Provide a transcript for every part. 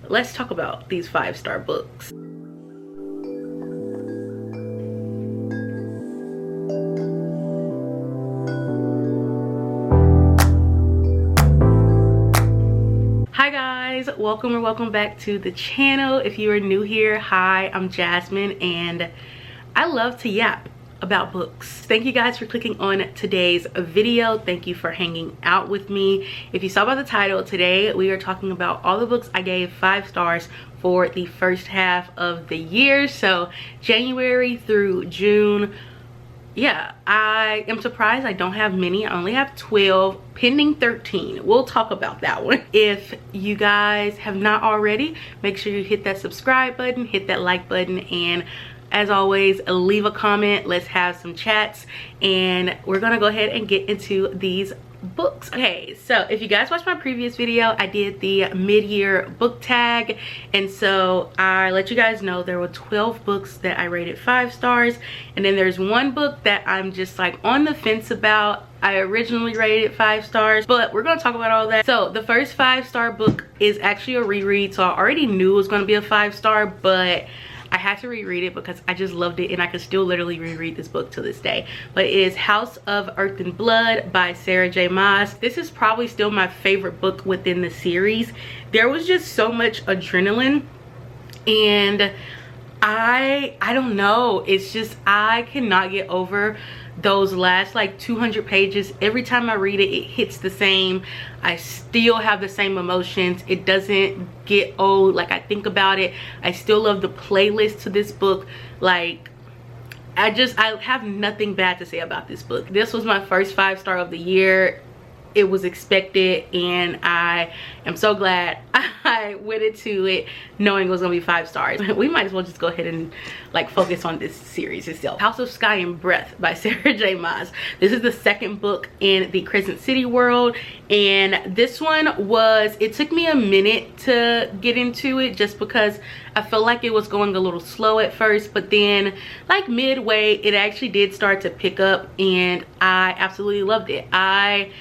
let's talk about these 5-star books. Hi guys, welcome or welcome back to the channel. If you are new here, hi, I'm Jasmine and I love to yap about books. Thank you guys for clicking on today's video. Thank you for hanging out with me. If you saw by the title, today we are talking about all the books I gave 5 stars for the first half of the year, so January through June. Yeah, I am surprised I don't have many. I only have 12, pending 13. We'll talk about that one. If you guys have not already, make sure you hit that subscribe button, hit that like button, and as always, leave a comment. Let's have some chats, and we're gonna go ahead and get into these books. Okay, so if you guys watched my previous video, I did the mid-year book tag, and so I let you guys know there were 12 books that I rated 5 stars, and then there's one book that I'm just like on the fence about. I originally rated 5 stars, but we're gonna talk about all that. So the first 5-star book is actually a reread, so I already knew it was gonna be a 5-star, but I had to reread it because I just loved it, and I could still literally reread this book to this day. But it is House of Earth and Blood by Sarah J. Maas. This is probably still my favorite book within the series. There was just so much adrenaline, and I don't know, it's just I cannot get over those last like 200 pages. Every time I read it, it hits the same. I still have the same emotions. It doesn't get old. Like, I think about it, I still love the playlist to this book. Like, I have nothing bad to say about this book. This was my first 5-star of the year. It was expected, and I am so glad I went into it knowing it was gonna be 5 stars. We might as well just go ahead and like focus on this series itself. House of Sky and Breath by Sarah J. Maas. This is the second book in the Crescent City world, and this one it took me a minute to get into it just because I felt like it was going a little slow at first, but then like midway it actually did start to pick up, and I absolutely loved it. I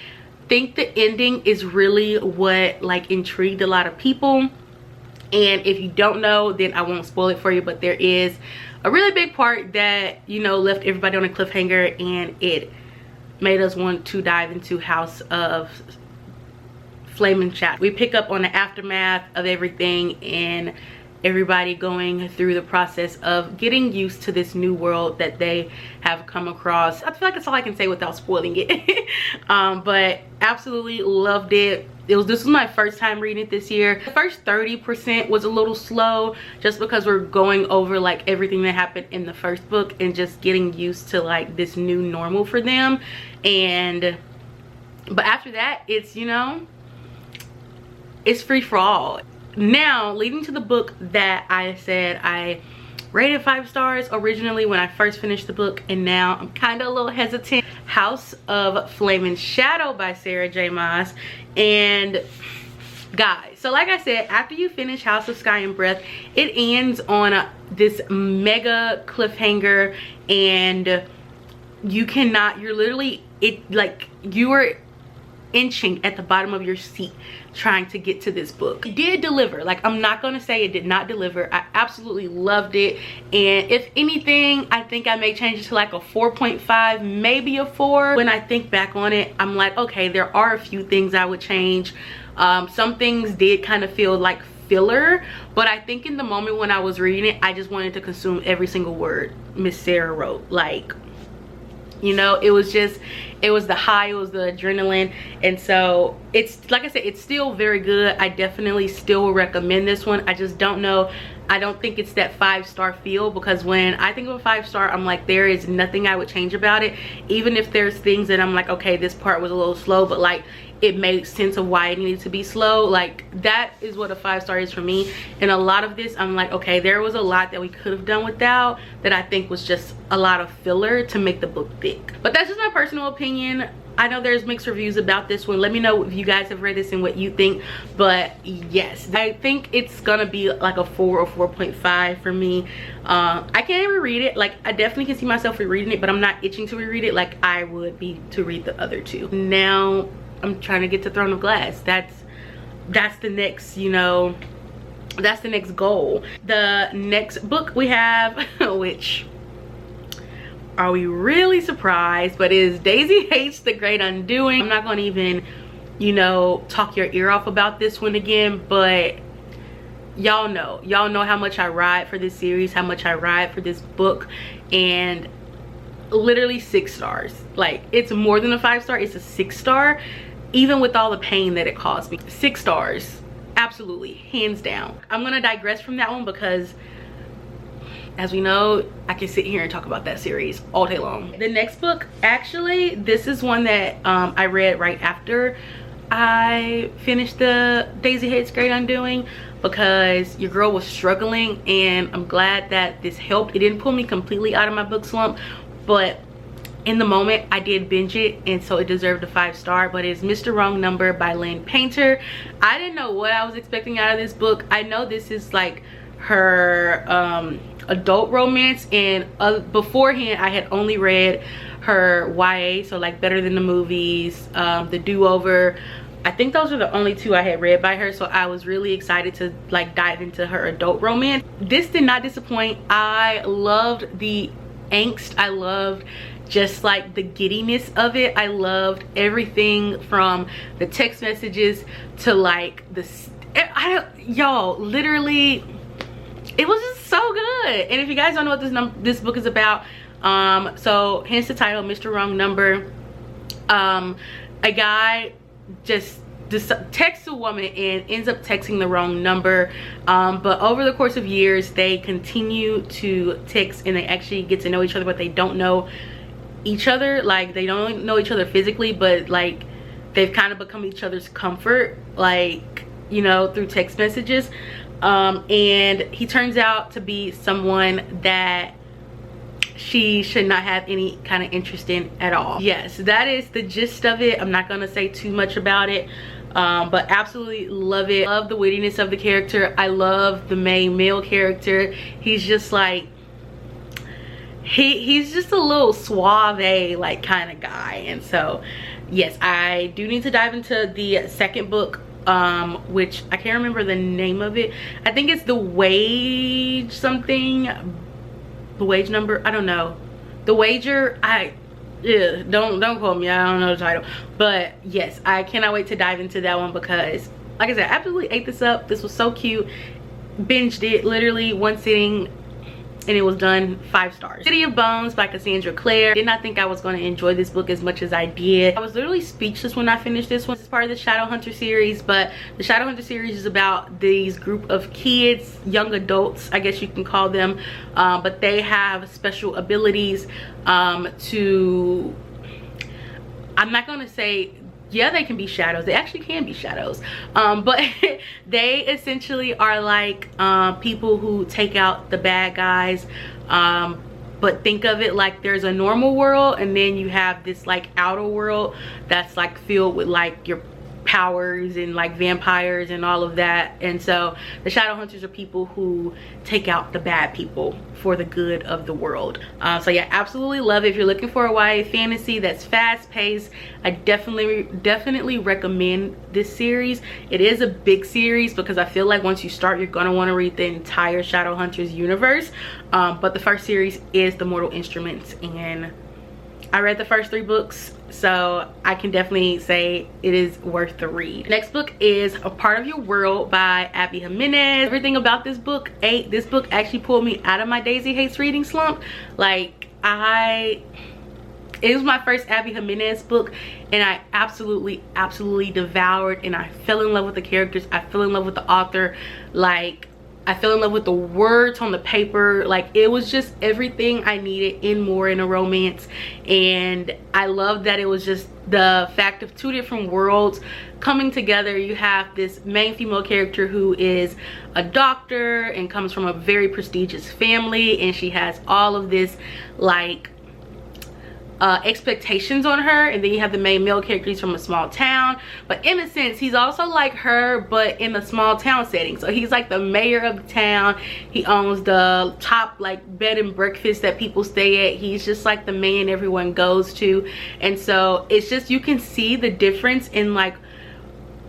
think the ending is really what like intrigued a lot of people, and if you don't know, then I won't spoil it for you, but there is a really big part that, you know, left everybody on a cliffhanger, and it made us want to dive into House of Flame and Shadow. We pick up on the aftermath of everything and everybody going through the process of getting used to this new world that they have come across. I feel like that's all I can say without spoiling it. But absolutely loved it. This was my first time reading it this year. The first 30% was a little slow just because we're going over like everything that happened in the first book and just getting used to like this new normal for them. But after that, it's, you know, it's free for all. Now, leading to the book that I said I rated 5 stars originally when I first finished the book, and now I'm kind of a little hesitant. House of Flame and Shadow by Sarah J. Maas. And guys, so like I said, after you finish House of Sky and Breath, it ends on this mega cliffhanger, and you're literally, you are inching at the bottom of your seat trying to get to this book. It did deliver. Like, I'm not gonna say it did not deliver. I absolutely loved it, and if anything, I think I may change it to like a 4.5, maybe a 4. When I think back on it, I'm like, okay, there are a few things I would change. Some things did kind of feel like filler, but I think in the moment when I was reading it, I just wanted to consume every single word Miss Sarah wrote. Like, you know, it was the high, it was the adrenaline, and so it's, like I said, it's still very good. I definitely still recommend this one. I just don't know, I don't think it's that 5-star feel, because when I think of a 5-star, I'm like, there is nothing I would change about it, even if there's things that I'm like, okay, this part was a little slow, but like it made sense of why it needed to be slow. Like, that is what a 5-star is for me. And a lot of this, I'm like, okay, there was a lot that we could have done without, that I think was just a lot of filler to make the book thick. But that's just my personal opinion. I know there's mixed reviews about this one. Let me know if you guys have read this and what you think. But yes, I think it's gonna be like a 4 or 4.5 for me. I can't reread it. Like, I definitely can see myself rereading it, but I'm not itching to reread it like I would be to read the other two. Now I'm trying to get to Throne of Glass. That's the next, you know, that's the next goal. The next book we have, which, are we really surprised, but is Daisy Hates the Great Undoing. I'm not gonna even, you know, talk your ear off about this one again, but y'all know how much I ride for this series, how much I ride for this book, and literally 6 stars. Like, it's more than a 5-star, it's a 6-star, even with all the pain that it caused me. 6 stars, absolutely, hands down. I'm gonna digress from that one because, as we know, I can sit here and talk about that series all day long. The next book, actually, this is one that I read right after I finished the Daisy Hates Great Undoing, because your girl was struggling, and I'm glad that this helped. It didn't pull me completely out of my book slump, but in the moment I did binge it, and so it deserved a 5-star. But it's Mr. Wrong Number by Lynn Painter. I didn't know what I was expecting out of this book. I know this is like her adult romance, and beforehand I had only read her YA, so like Better Than the Movies, The Do-Over. I think those are the only 2 I had read by her, so I was really excited to like dive into her adult romance. This did not disappoint. I loved the angst, I loved just like the giddiness of it. I loved everything from the text messages to like y'all, literally it was just so good. And if you guys don't know what this book is about, so hence the title, Mr. Wrong Number. A guy just texts a woman and ends up texting the wrong number, but over the course of years they continue to text, and they actually get to know each other, but they don't know each other. Like, they don't know each other physically, but like they've kind of become each other's comfort, like, you know, through text messages. And he turns out to be someone that she should not have any kind of interest in at all. Yes, that is the gist of it. I'm not gonna say too much about it, but absolutely love it. Love the wittiness of the character. I love the main male character. He's just like, he's just a little suave like kind of guy. And so yes, I do need to dive into the second book, which I can't remember the name of it. I think it's The Wage something, The Wage Number, I don't know, The Wager. Don't quote me, I don't know the title. But yes, I cannot wait to dive into that one, because like I said, I absolutely ate this up. This was so cute. Binged it literally one sitting, and it was done. 5 stars. City of Bones by Cassandra Clare. Did not think I was going to enjoy this book as much as I did. I was literally speechless when I finished this one. This is part of the Shadowhunter series, but the Shadowhunter series is about these group of kids, young adults, I guess you can call them, but they have special abilities to, I'm not going to say, yeah, they can be shadows. They actually can be shadows, but they essentially are like people who take out the bad guys, but think of it like there's a normal world, and then you have this like outer world that's like filled with like your powers and like vampires and all of that. And so the Shadowhunters are people who take out the bad people for the good of the world. So yeah, absolutely love it. If you're looking for a YA fantasy that's fast paced, I definitely recommend this series. It is a big series, because I feel like once you start, you're gonna want to read the entire Shadowhunters universe, but the first series is The Mortal Instruments, and I read the first 3 books, so I can definitely say it is worth the read. Next book is A Part of Your World by Abby Jimenez. Everything about this book, this book actually pulled me out of my Daisy Hates reading slump. Like, it was my first Abby Jimenez book, and I absolutely devoured, and I fell in love with the characters. I fell in love with the author. Like, I fell in love with the words on the paper. Like, it was just everything I needed and more in a romance. And I love that it was just the fact of 2 different worlds coming together. You have this main female character who is a doctor and comes from a very prestigious family, and she has all of this like expectations on her. And then you have the main male character. He's from a small town, but in a sense he's also like her, but in a small town setting. So he's like the mayor of the town. He owns the top like bed and breakfast that people stay at. He's just like the man everyone goes to. And so it's just, you can see the difference in like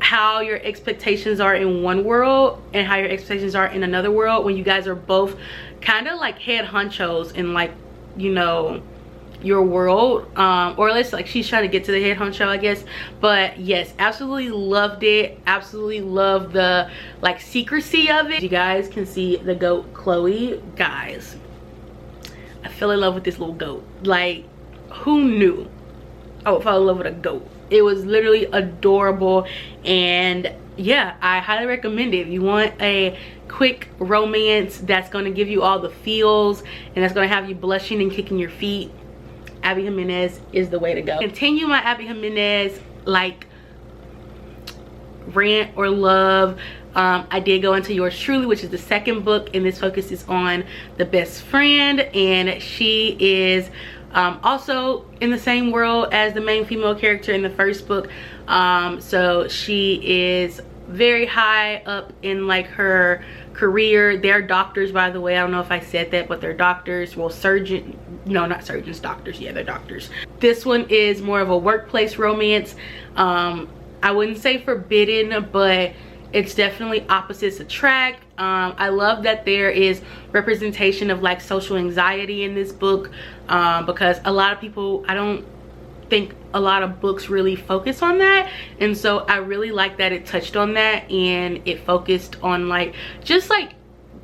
how your expectations are in one world and how your expectations are in another world when you guys are both kind of like head honchos in, like, you know, your world, or at least like she's trying to get to the head honcho, I guess. But yes, absolutely loved it. Absolutely love the like secrecy of it. You guys can see the goat Chloe. Guys, I fell in love with this little goat. Like, who knew I would fall in love with a goat? It was literally adorable. And yeah, I highly recommend it. If you want a quick romance that's going to give you all the feels and that's going to have you blushing and kicking your feet, Abby Jimenez is the way to go. Continue my Abby Jimenez like rant or love. I did go into Yours Truly, which is the second book, and this focuses on the best friend, and she is also in the same world as the main female character in the first book. So she is very high up in like her career. They're doctors, by the way. I don't know if I said that, but they're doctors. Well, no, not surgeons, doctors. Yeah, they're doctors. This one is more of a workplace romance. I wouldn't say forbidden, but it's definitely opposites attract. I love that there is representation of like social anxiety in this book, because a lot of people, I don't think a lot of books really focus on that, and so I really like that it touched on that, and it focused on like just like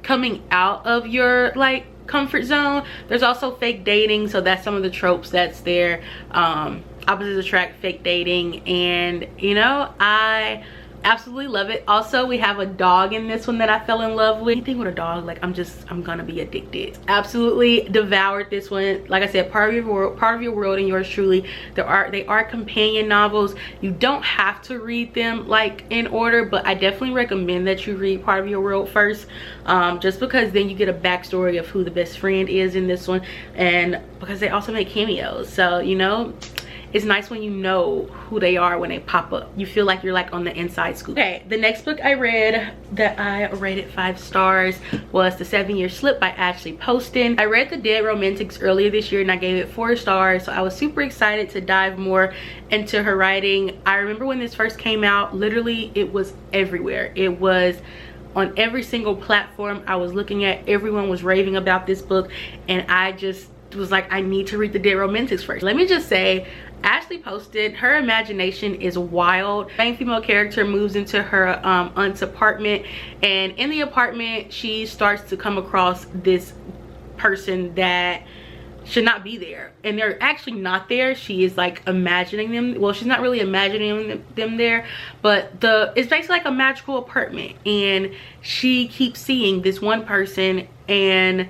coming out of your like comfort zone. There's also fake dating, so that's some of the tropes that's there. Opposites attract, fake dating, and you know, I absolutely love it. Also, we have a dog in this one that I fell in love with. Anything with a dog, like I'm gonna be addicted. Absolutely devoured this one. Like I said, part of your world and Yours Truly. They are companion novels. You don't have to read them like in order, but I definitely recommend that you read Part of Your World first, just because then you get a backstory of who the best friend is in this one, and because they also make cameos, so you know, it's nice when you know who they are when they pop up. You feel like you're like on the inside scoop. Okay, the next book I read that I rated 5 stars was The 7-Year Slip by Ashley Poston. I read The Dead Romantics earlier this year and I gave it 4 stars, so I was super excited to dive more into her writing. I remember when this first came out, literally it was everywhere. It was on every single platform I was looking at. Everyone was raving about this book, and I just was like, I need to read The Dead Romantics first. Let me just say, Ashley Poston, her imagination is wild. The main female character moves into her aunt's apartment, and in the apartment she starts to come across this person that should not be there, and they're actually not there. She is like imagining them. Well, she's not really imagining them there, but it's basically like a magical apartment, and she keeps seeing this one person, and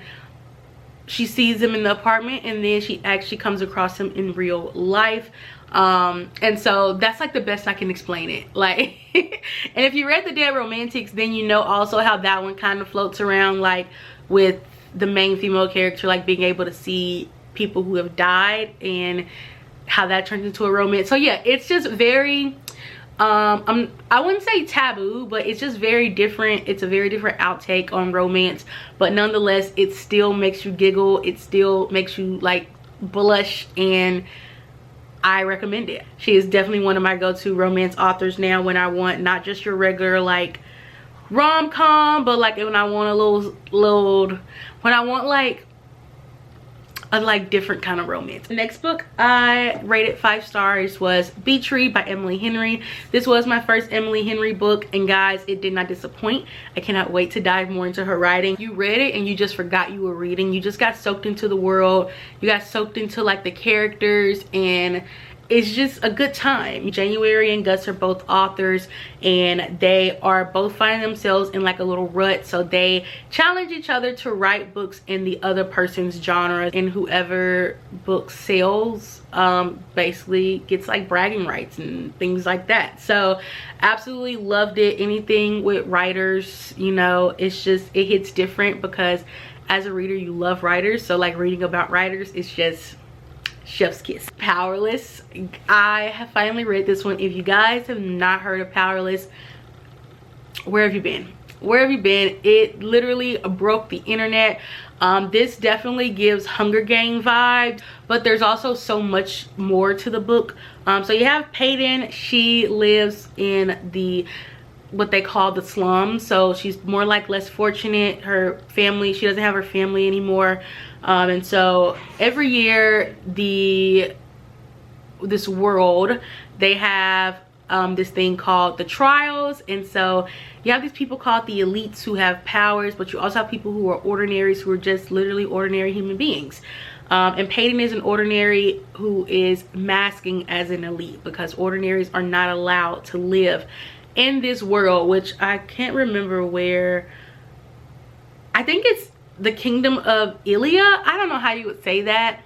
she sees him in the apartment, and then she actually comes across him in real life. And so that's like the best I can explain it. Like, and if you read The Dead Romantics, then you know also how that one kind of floats around, like with the main female character like being able to see people who have died and how that turns into a romance. So yeah, it's just very I wouldn't say taboo, but it's just very different. It's a very different outtake on romance, but nonetheless it still makes you giggle. It still makes you like blush, and I recommend it. She is definitely one of my go-to romance authors now when I want not just your regular like rom-com, but like when I want a little when I want like a like different kind of romance. The next book I rated 5 stars was Bee Tree by Emily Henry. This was my first Emily Henry book, and guys, it did not disappoint. I cannot wait to dive more into her writing. You read it and you just forgot you were reading. You just got soaked into the world. You got soaked into like the characters, and it's just a good time. January and Gus are both authors, and they are both finding themselves in like a little rut, so they challenge each other to write books in the other person's genre, and whoever book sells basically gets like bragging rights and things like that. So absolutely loved it. Anything with writers, you know, it's just, it hits different because as a reader you love writers, so like reading about writers is just chef's kiss. Powerless, I have finally read this one. If you guys have not heard of Powerless, where have you been? Where have you been? It literally broke the internet. This definitely gives Hunger Game vibes, but there's also so much more to the book. So you have Peyton. She lives in the what they call the slums, so she's more like less fortunate. Her family, she doesn't have her family anymore, and so every year this world, they have this thing called the trials, and so you have these people called the elites who have powers, but you also have people who are ordinaries, who are just literally ordinary human beings. And Peyton is an ordinary who is masking as an elite, because ordinaries are not allowed to live in this world, which I can't remember where. I think it's the kingdom of Ilia. I don't know how you would say that,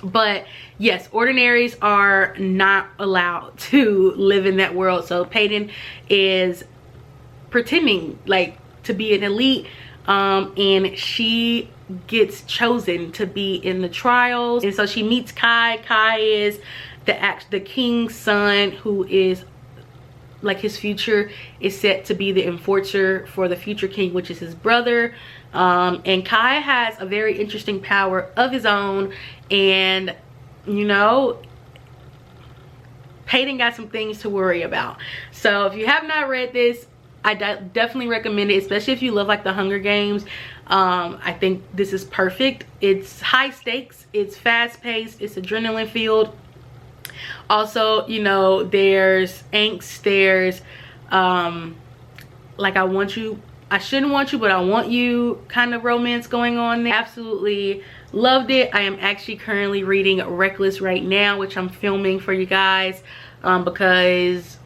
but yes, ordinaries are not allowed to live in that world. So Peyton is pretending like to be an elite, and she gets chosen to be in the trials. And so she meets Kai. Kai is the king's son, who is like his future is set to be the enforcer for the future king, which is his brother. And Kai has a very interesting power of his own, and you know, Peyton got some things to worry about. So if you have not read this, I definitely recommend it, especially if you love like the Hunger Games. I think this is perfect. It's high stakes, it's fast paced, it's adrenaline filled. Also, you know, there's angst, there's like I shouldn't want you, but I want you kind of romance going on there. Absolutely loved it. I am actually currently reading Reckless right now, which I'm filming for you guys, because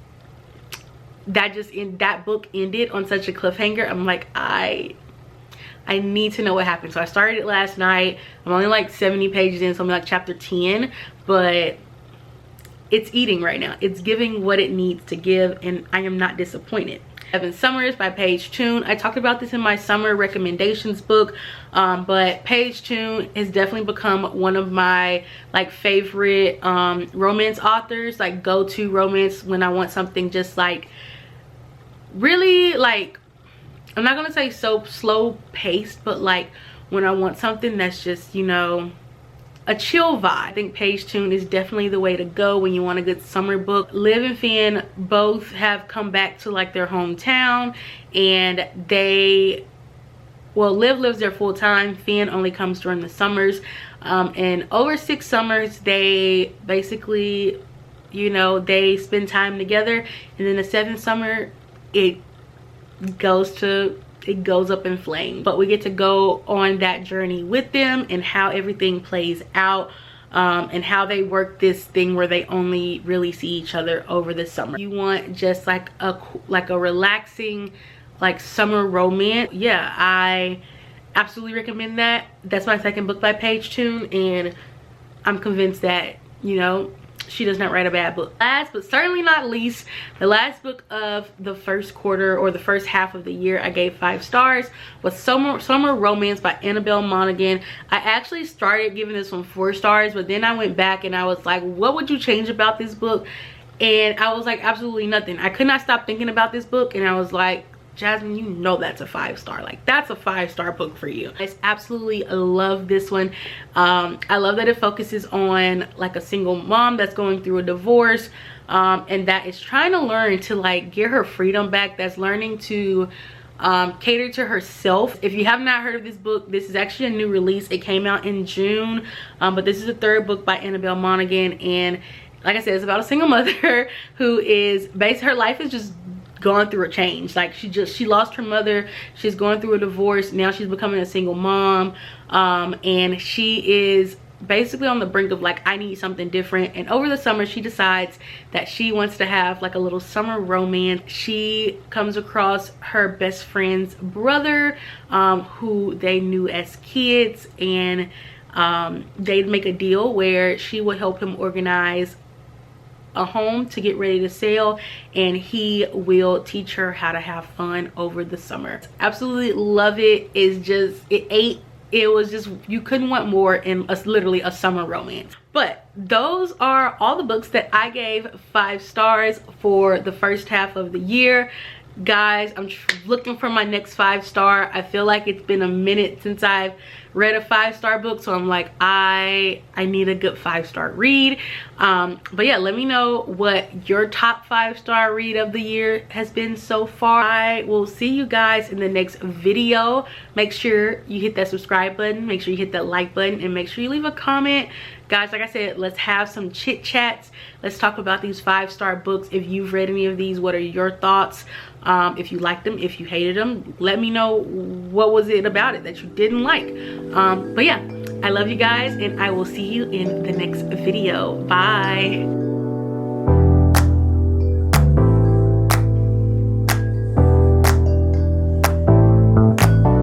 that book ended on such a cliffhanger. I'm like, I need to know what happened. So I started it last night. I'm only like 70 pages in, so I'm like chapter 10, but it's eating right now. It's giving what it needs to give, and I am not disappointed. Seven Summers by Paige Toon. I talked about this in my summer recommendations book, but Paige Toon has definitely become one of my like favorite romance authors, like go-to romance when I want something just like really, like, I'm not gonna say so slow paced, but like when I want something that's just, you know, a chill vibe. I think Paige Toon is definitely the way to go when you want a good summer book. Liv and Finn both have come back to like their hometown, and Liv lives there full time. Finn only comes during the summers, and over 6 summers they basically, you know, they spend time together, and then the 7th summer it goes up in flames. But we get to go on that journey with them, and how everything plays out, and how they work this thing where they only really see each other over the summer. You want just like a relaxing like summer romance, yeah, I absolutely recommend that. That's my second book by Paige Toon, and I'm convinced that, you know, she does not write a bad book. Last but certainly not least, the last book of the first quarter, or the first half of the year, I gave 5 stars, was Summer Romance by Annabelle Monaghan. I actually started giving this one 4 stars, but then I went back and I was like, what would you change about this book? And I was like, absolutely nothing. I could not stop thinking about this book, and I was like, Jasmine, you know that's a 5-star. Like, that's a 5-star book for you. I absolutely love this one. I love that it focuses on like a single mom that's going through a divorce, and that is trying to learn to like get her freedom back, that's learning to cater to herself. If you have not heard of this book, this is actually a new release. It came out in June, but this is the 3rd book by Annabelle Monaghan, and like I said, it's about a single mother who is her life is just gone through a change. Like, she lost her mother, she's going through a divorce, now she's becoming a single mom, and she is basically on the brink of like, I need something different. And over the summer she decides that she wants to have like a little summer romance. She comes across her best friend's brother, who they knew as kids, and they'd make a deal where she would help him organize a home to get ready to sell, and he will teach her how to have fun over the summer. Absolutely love it. It's just, it was just, you couldn't want more in literally a summer romance. But those are all the books that I gave 5 stars for the first half of the year. Guys, I'm looking for my next 5-star. I feel like it's been a minute since I've read a 5-star book, so I'm like, I need a good 5-star read. But yeah, let me know what your top 5-star read of the year has been so far. I will see you guys in the next video. Make sure you hit that subscribe button, make sure you hit that like button, and make sure you leave a comment. Guys, like I said, let's have some chit chats. Let's talk about these 5-star books. If you've read any of these, what are your thoughts? If you liked them, if you hated them, let me know what was it about it that you didn't like. But yeah, I love you guys, and I will see you in the next video. Bye.